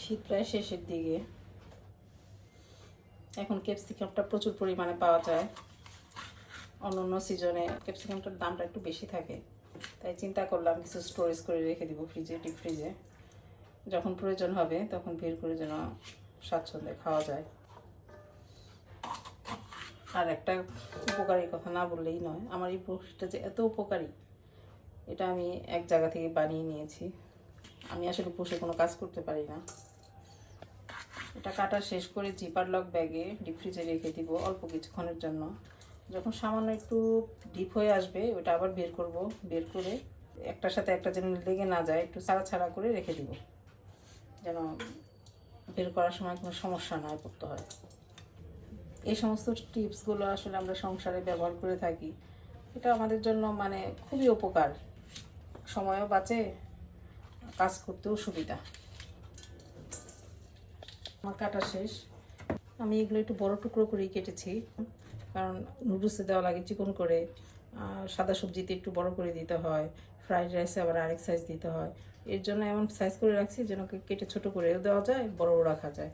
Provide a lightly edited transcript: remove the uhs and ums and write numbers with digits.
শীত প্রায় শেষের দিকে, এখন ক্যাপসিকামটা প্রচুর পরিমাণে পাওয়া যায়। অন্য সিজনে ক্যাপসিকামটার দামটা একটু বেশি থাকে, তাই চিন্তা করলাম কিছু স্টোরেজ করে রেখে দিব ফ্রিজে, ডিপ ফ্রিজে। যখন প্রয়োজন হবে তখন বের করে যেন স্বাচ্ছন্দ্যে খাওয়া যায়। আর একটা উপকারী কথা না বললেই নয়, আমার এই বড়িটা যে এত উপকারী, এটা আমি এক জায়গা থেকে বানিয়ে নিয়েছি। আমি আসলে বসে কোনো কাজ করতে পারি না। এটা কাটা শেষ করে জিপার লক ব্যাগে ডিপ ফ্রিজে রেখে দিব অল্প কিছুক্ষণের জন্য। যখন সামান্য একটু ডিপ হয়ে আসবে ওটা আবার বের করব, বের করে একটার সাথে একটা যেন লেগে না যায় একটু ছাড়া ছাড়া করে রেখে দিব, যেন বের করার সময় কোনো সমস্যা না পড়তে হয়। এই সমস্ত টিপসগুলো আসলে আমরা সংসারে ব্যবহার করে থাকি। এটা আমাদের জন্য মানে খুবই উপকার, সময়ও বাঁচে, কাজ করতেও সুবিধা। আমার কাটা শেষ। আমি এগুলো একটু বড় টুকরো করেই কেটেছি, কারণ নুডলসে দেওয়া লাগে চিকন করে, সাদা সবজিতে একটু বড় করে দিতে হয়, ফ্রাইড রাইসে আবার আরেক সাইজ দিতে হয়। এর জন্য এমন সাইজ করে রাখছি যেন কেটে ছোট করেও দেওয়া যায়, বড়ও রাখা যায়।